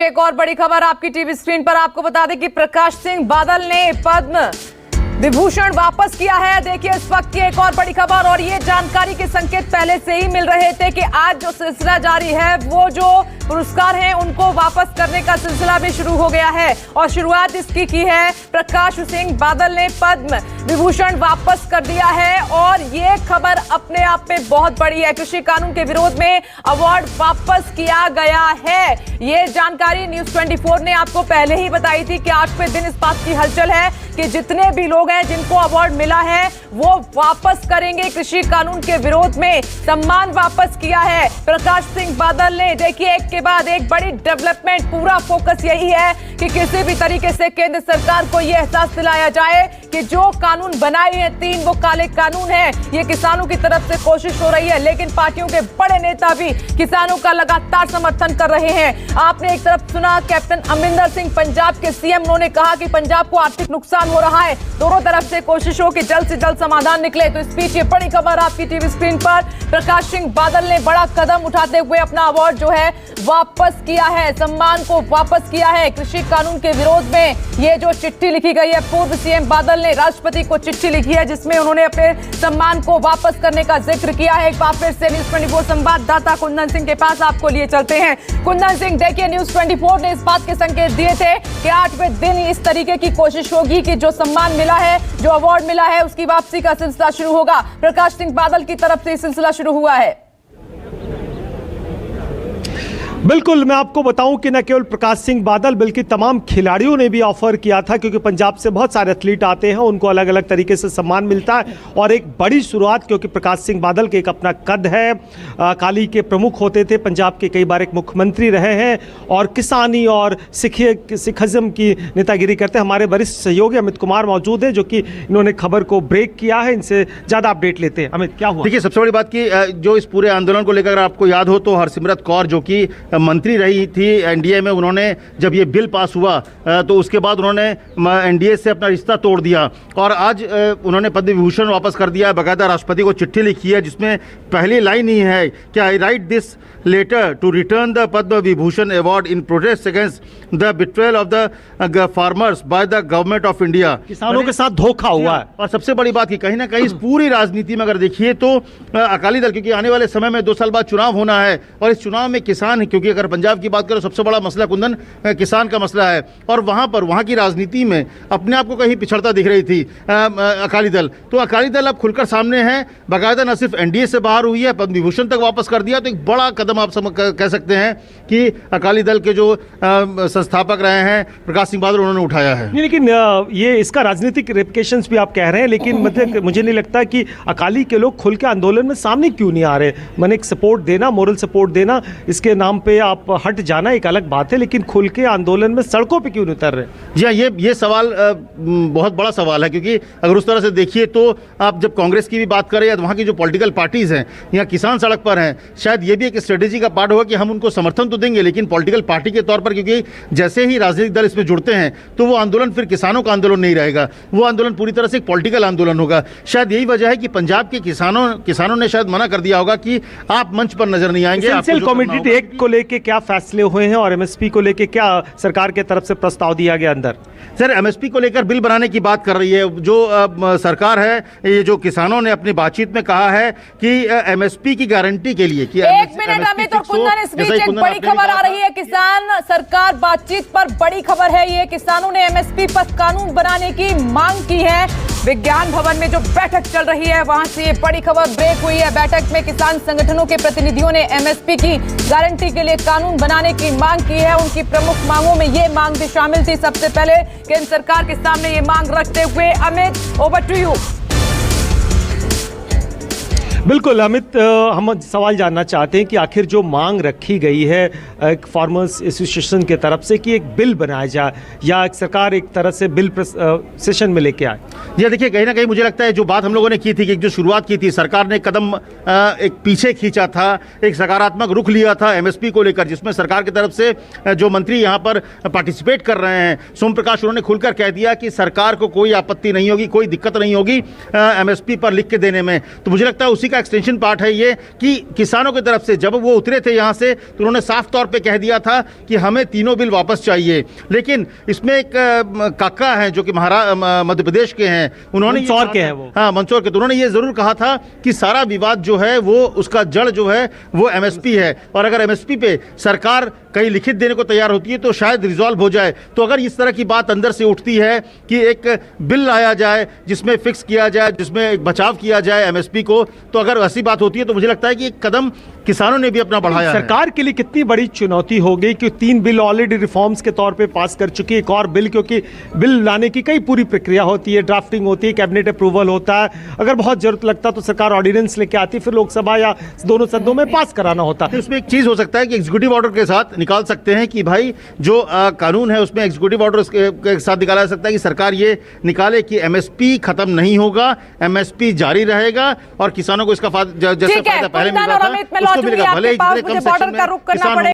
एक और बड़ी खबर आपकी टीवी स्क्रीन पर। आपको बता दें कि प्रकाश सिंह बादल ने पद्म विभूषण वापस किया है। देखिए इस वक्त की एक और बड़ी खबर, और ये जानकारी के संकेत पहले से ही मिल रहे थे कि आज जो सिलसिला जारी है वो जो पुरस्कार हैं उनको वापस करने का सिलसिला भी शुरू हो गया है। और शुरुआत इसकी की है प्रकाश सिंह बादल ने पद्म विभूषण वापस कर दिया है, और ये खबर अपने आप में बहुत बड़ी है। कृषि कानून के विरोध में अवार्ड वापस किया गया है। ये जानकारी न्यूज 24 ने आपको पहले ही बताई थी कि 8वें दिन इस बात की हलचल है कि जितने भी लोग हैं जिनको अवार्ड मिला है वो वापस करेंगे। कृषि कानून के विरोध में सम्मान वापस किया है प्रकाश सिंह बादल ने। देखिए एक के बाद एक बड़ी डेवलपमेंट, पूरा फोकस यही है कि किसी भी तरीके से केंद्र सरकार को यह एहसास दिलाया जाए कि जो कानून बनाए हैं 3 वो काले कानून हैं। ये किसानों की तरफ से कोशिश हो रही है, लेकिन पार्टियों के बड़े नेता भी किसानों का लगातार समर्थन कर रहे हैं। आपने एक तरफ सुना कैप्टन अमरिंदर सिंह पंजाब के सीएम, उन्होंने कहा कि पंजाब को आर्थिक नुकसान हो रहा है, दोनों तरफ से कोशिश हो कि जल्द से जल्द समाधान निकले। तो इस बीच ये बड़ी खबर आपकी टीवी स्क्रीन पर, प्रकाश सिंह बादल ने बड़ा कदम उठाते हुए अपना अवार्ड जो है वापस किया है, सम्मान को वापस किया है। कृषि कानून के विरोध में ये जो चिट्ठी लिखी गई है, पूर्व सीएम बादल ने राष्ट्रपति को चिट्ठी लिखी है जिसमें उन्होंने अपने सम्मान को वापस करने का जिक्र किया है। एक बार फिर से न्यूज 24 संवाददाता कुंदन सिंह के पास आपको लिए चलते हैं। कुंदन सिंह, देखिए न्यूज 24 ने इस बात के संकेत दिए थे कि 8वें दिन इस तरीके की कोशिश होगी कि जो सम्मान मिला है, जो अवार्ड मिला है, उसकी वापसी का सिलसिला शुरू होगा। प्रकाश सिंह बादल की तरफ से सिलसिला शुरू हुआ है। बिल्कुल, मैं आपको बताऊं कि न केवल प्रकाश सिंह बादल बल्कि तमाम खिलाड़ियों ने भी ऑफर किया था, क्योंकि पंजाब से बहुत सारे एथलीट आते हैं, उनको अलग अलग तरीके से सम्मान मिलता है। और एक बड़ी शुरुआत, क्योंकि प्रकाश सिंह बादल के एक अपना कद है, अकाली के प्रमुख होते थे, पंजाब के कई बार एक मुख्यमंत्री रहे हैं, और किसानी और सिखिज्म की नेतागिरी करते हैं। हमारे वरिष्ठ सहयोगी अमित कुमार मौजूद हैं जो कि इन्होंने खबर को ब्रेक किया है, इनसे ज़्यादा अपडेट लेते हैं। अमित, क्या हुआ? देखिए, सबसे बड़ी बात की जो इस पूरे आंदोलन को लेकर आपको याद हो तो हरसिमरत कौर जो कि मंत्री रही थी एनडीए में, उन्होंने जब ये बिल पास हुआ तो उसके बाद उन्होंने एनडीए से अपना रिश्ता तोड़ दिया, और आज उन्होंने पद्म विभूषण वापस कर दिया है। बाकायदा राष्ट्रपति को चिट्ठी लिखी है जिसमें पहली लाइन ही है कि I write this letter to return the Padma Vibhushan award in protest against the betrayal of the farmers by the government of India. किसानों के साथ धोखा हुआ है। और सबसे बड़ी बात कि कहीं ना कहीं इस पूरी राजनीति में अगर देखिए तो अकाली दल, क्योंकि आने वाले समय में 2 साल बाद चुनाव होना है, और इस चुनाव में किसान, क्योंकि अगर पंजाब की बात करें सबसे बड़ा मसला कुंदन किसान का मसला है, और वहाँ की राजनीति में अपने आप को कहीं पिछड़ता दिख रही थी अकाली दल। तो अकाली दल अब खुलकर सामने है, बाकायदा न सिर्फ एनडीए से बाहर हुई है, पद्म विभूषण तक वापस कर दिया। तो एक बड़ा कदम आप कह सकते हैं कि अकाली दल के जो संस्थापक रहे हैं प्रकाश सिंह बादल, उन्होंने उठाया है। लेकिन ये इसका राजनीतिक रेप्लिकेशंस भी आप कह रहे हैं, लेकिन मतलब मुझे नहीं लगता कि अकाली के लोग खुल के आंदोलन में सामने क्यों नहीं आ रहे। मैंने एक सपोर्ट देना, मोरल सपोर्ट देना, इसके नाम पे आप हट जाना एक अलग बात है, लेकिन खुल के आंदोलन में सड़कों पे क्यों नहीं उतर रहे? जी हाँ, ये सवाल बहुत बड़ा सवाल है, क्योंकि अगर उस तरह से देखिए तो आप जब कांग्रेस की भी बात करें या वहाँ की जो पॉलिटिकल पार्टीज हैं, यहाँ किसान सड़क पर हैं, शायद ये भी एक स्ट्रेटेजी का पार्ट होगा कि हम उनको समर्थन तो देंगे लेकिन पॉलिटिकल पार्टी के तौर पर, क्योंकि जैसे ही राजनीतिक दल इसमें जुड़ते हैं तो वो आंदोलन फिर किसानों का आंदोलन नहीं रहेगा, वो आंदोलन पूरी तरह से एक पॉलिटिकल आंदोलन होगा। शायद यही वजह है कि पंजाब के किसानों ने शायद मना कर दिया होगा कि आप मंच पर नजर नहीं आएंगे। कम्युनिटी एक्ट को लेकर क्या फैसले हुए हैं, और एमएसपी को लेकर क्या सरकार के तरफ से प्रस्ताव दिया गया अंदर? सर, एमएसपी को लेकर बिल बनाने की बात कर रही है जो सरकार है। ये जो किसानों ने अपनी बातचीत में कहा है कि एमएसपी की गारंटी के लिए कि एक मिनट अमित और कुंदन, इस बीच एक बड़ी खबर आ रही है। किसान सरकार बातचीत पर बड़ी खबर है ये, किसानों ने एमएसपी पर कानून बनाने की मांग की है। विज्ञान भवन में जो बैठक चल रही है वहां से ये बड़ी खबर ब्रेक हुई है। बैठक में किसान संगठनों के प्रतिनिधियों ने एमएसपी की गारंटी के लिए कानून बनाने की मांग की है। उनकी प्रमुख मांगों में ये मांग भी शामिल थी। सबसे पहले केंद्र सरकार के सामने ये मांग रखते हुए अमित, ओवर टू यू। बिल्कुल अमित, हम सवाल जानना चाहते हैं कि आखिर जो मांग रखी गई है एक फार्मर्स एसोसिएशन के तरफ से कि एक बिल बनाया जाए, या सरकार एक तरह से बिल सेशन में लेके आए? जी देखिए, कहीं ना कहीं मुझे लगता है जो बात हम लोगों ने की थी कि जो शुरुआत की थी, सरकार ने कदम एक पीछे खींचा था, एक सकारात्मक रुख लिया था एमएसपी को लेकर, जिसमें सरकार की तरफ से जो मंत्री यहाँ पर पार्टिसिपेट कर रहे हैं, सोम प्रकाश, उन्होंने खुलकर कह दिया कि सरकार को कोई आपत्ति नहीं होगी, कोई दिक्कत नहीं होगी एमएसपी पर लिख के देने में। तो मुझे लगता है उसी का एक्सटेंशन पार्ट है ये कि किसानों की तरफ से जब वो उतरे थे यहाँ से तो उन्होंने साफ तौर पे कह दिया था कि हमें तीनों बिल वापस चाहिए। लेकिन इसमें एक काका है जो कि मध्य प्रदेश के हैं, उन्होंने मंदसौर के हैं वो, हाँ मंदसौर के, तो उन्होंने ये जरूर कहा था कि सारा विवाद जो है वो उसका जड़ जो है वो एमएसपी है, और अगर एमएसपी पे सरकार कहीं लिखित देने को तैयार होती है तो शायद रिजॉल्व हो जाए। तो अगर इस तरह की बात अंदर से उठती है कि एक बिल लाया जाए जिसमें फिक्स किया जाए, जिसमें एक बचाव किया जाए एमएसपी को, तो अगर ऐसी बात होती है तो मुझे लगता है कि एक कदम किसानों ने भी अपना बढ़ाया है। सरकार के लिए कितनी बड़ी चुनौती हो गई कि 3 बिल ऑलरेडी रिफॉर्म्स के तौर पे पास कर चुकी है, एक और बिल, क्योंकि बिल लाने की कई पूरी प्रक्रिया होती है, ड्राफ्टिंग होती है, कैबिनेट अप्रूवल होता है, अगर बहुत जरूरत लगता तो सरकार ऑर्डिनेंस लेके आती, फिर लोकसभा या दोनों सदनों में पास कराना होता। तो उसमें एक चीज हो सकता है कि एग्जीक्यूटिव ऑर्डर के साथ निकाल सकते हैं कि भाई जो कानून है उसमें एग्जीक्यूटिव ऑर्डर के साथ निकाला जा सकता है कि सरकार ये निकाले कि एमएसपी खत्म नहीं होगा, एमएसपी जारी रहेगा और किसानों को इसका जैसा फायदा पहले मिल रहा था उसको मिलेगा, भले ही जितने कम सेक्शन में किसान